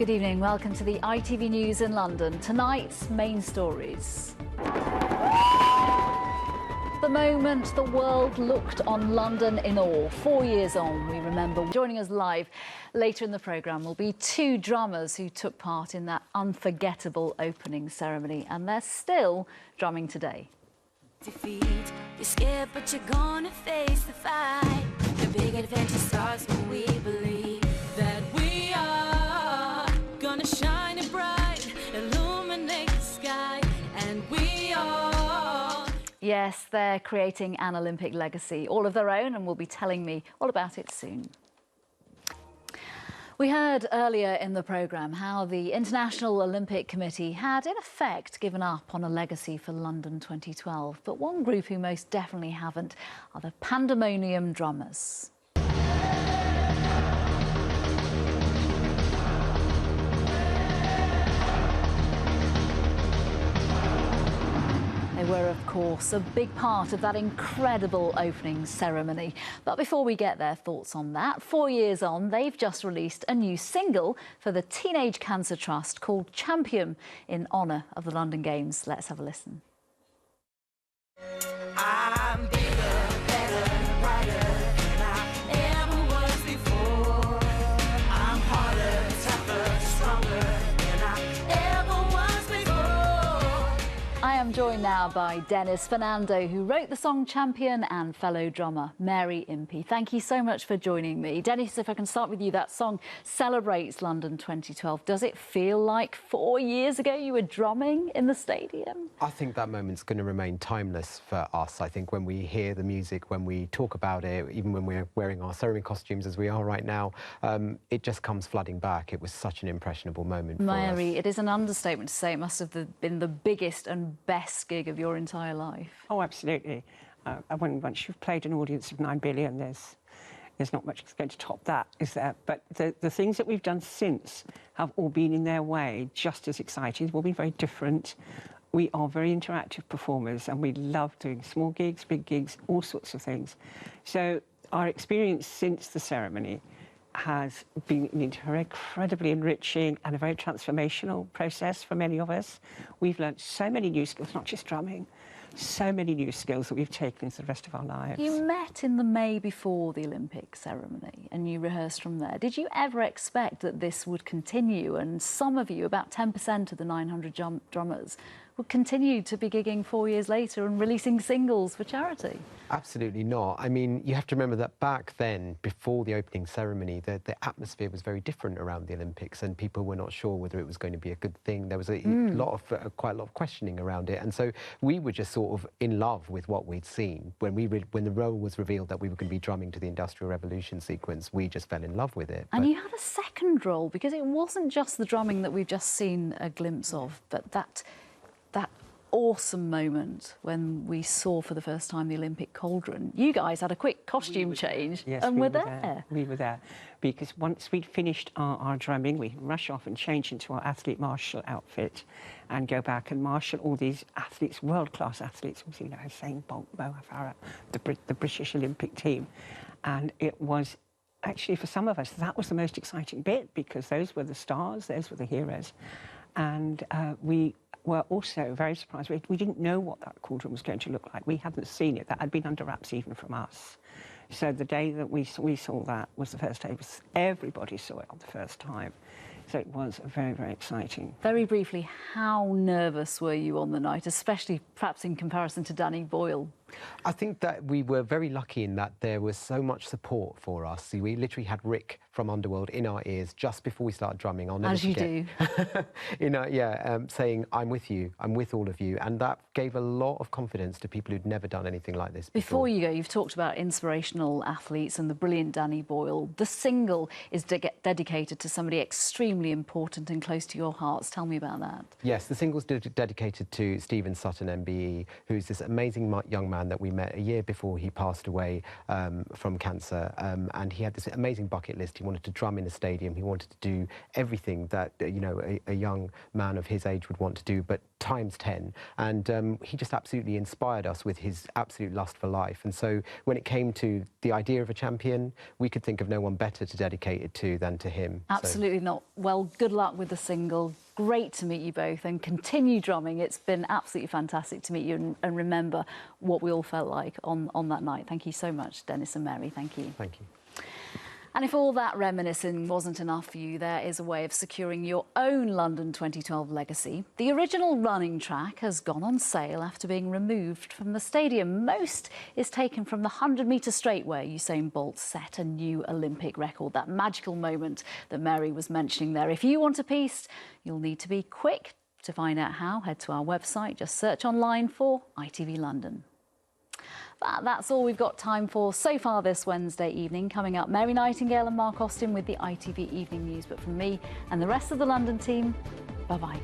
Good evening, welcome to the ITV News in London. Tonight's main stories. The moment the world looked on London in awe. 4 years on, we remember. Joining us live later in the programme will be two drummers who took part in that unforgettable opening ceremony, and they're still drumming today. Defeat, you're scared, but you're gonna face the fight. The big adventure starts when we believe that we are gonna shine it bright, illuminate the sky, and we are. Yes, they're creating an Olympic legacy, all of their own, and will be telling me all about it soon. We heard earlier in the programme how the International Olympic Committee had, in effect, given up on a legacy for London 2012. But one group who most definitely haven't are the Pandemonium Drummers. They were, of course, a big part of that incredible opening ceremony. But before we get their thoughts on that, 4 years on, they've just released a new single for the Teenage Cancer Trust called Champion in honour of the London Games. Let's have a listen. I'm bigger, better, brighter than I ever was before. I'm harder, tougher, stronger than I ever was before. I am joined now by Denis Fernando, who wrote the song Champion, and fellow drummer Mary Impey. Thank you so much for joining me. Denis, if I can start with you, that song celebrates London 2012. Does it feel like 4 years ago you were drumming in the stadium? I think that moment's going to remain timeless for us. I think when we hear the music, when we talk about it, even when we're wearing our ceremony costumes as we are right now, it just comes flooding back. It was such an impressionable moment for us. Mary, it is an understatement to say it must have been the biggest and best gig of your entire life. Oh, absolutely. Once you've played an audience of 9 billion, there's not much that's going to top that, is there? But the things that we've done since have all been in their way just as exciting. They've all been very different. We are very interactive performers, and we love doing small gigs, big gigs, all sorts of things. So our experience since the ceremony has been incredibly enriching and a very transformational process for many of us. We've learned so many new skills, not just drumming, so many new skills that we've taken into the rest of our lives. You met in the May before the Olympic ceremony and you rehearsed from there. Did you ever expect that this would continue, and some of you, about 10% of the 900 drummers, would continue to be gigging 4 years later and releasing singles for charity? Absolutely not. I mean, you have to remember that back then, before the opening ceremony, the atmosphere was very different around the Olympics, and people were not sure whether it was going to be a good thing. There was quite a lot of questioning around it, and so we were just sort of in love with what we'd seen. When the role was revealed that we were going to be drumming to the Industrial Revolution sequence, we just fell in love with it. And you had a second role, because it wasn't just the drumming that we've just seen a glimpse of, but that awesome moment when we saw for the first time the Olympic cauldron. You guys had a quick costume change, yes, and we were were there. We were there because once we'd finished our drumming, we'd rush off and change into our athlete marshal outfit and go back and marshal all these athletes, world-class athletes, you know, Usain Bolt, Mo Farah, the British Olympic team. And it was actually, for some of us, that was the most exciting bit, because those were the stars, those were the heroes. And we were also very surprised. We didn't know what that cauldron was going to look like. We hadn't seen it. That had been under wraps even from us. So the day that we saw that was the first day. Everybody saw it on the first time. So it was very, very exciting. Very briefly, how nervous were you on the night, especially perhaps in comparison to Danny Boyle? I think that we were very lucky in that there was so much support for us. See, we literally had Rick from Underworld in our ears just before we started drumming. I'll never forget. As you do. Saying, I'm with you, I'm with all of you. And that gave a lot of confidence to people who'd never done anything like this before. Before you go, you've talked about inspirational athletes and the brilliant Danny Boyle. The single is dedicated to somebody extremely important and close to your hearts. Tell me about that. Yes, the single's dedicated to Stephen Sutton, MBE, who's this amazing young man man that we met a year before he passed away from cancer, and he had this amazing bucket list. He wanted to drum in a stadium. He wanted to do everything that a young man of his age would want to do, but times 10. And he just absolutely inspired us with his absolute lust for life. And so when it came to the idea of a champion, we could think of no one better to dedicate it to than to him. Absolutely not. Well, good luck with the single. Great to meet you both, and continue drumming. It's been absolutely fantastic to meet you and remember what we all felt like on that night. Thank you so much, Denis and Mary. Thank you. Thank you. And if all that reminiscing wasn't enough for you, there is a way of securing your own London 2012 legacy. The original running track has gone on sale after being removed from the stadium. Most is taken from the 100-metre straight where Usain Bolt set a new Olympic record, that magical moment that Mary was mentioning there. If you want a piece, you'll need to be quick. To find out how, head to our website. Just search online for ITV London. That's all we've got time for so far this Wednesday evening. Coming up, Mary Nightingale and Mark Austin with the ITV Evening News. But from me and the rest of the London team, bye-bye.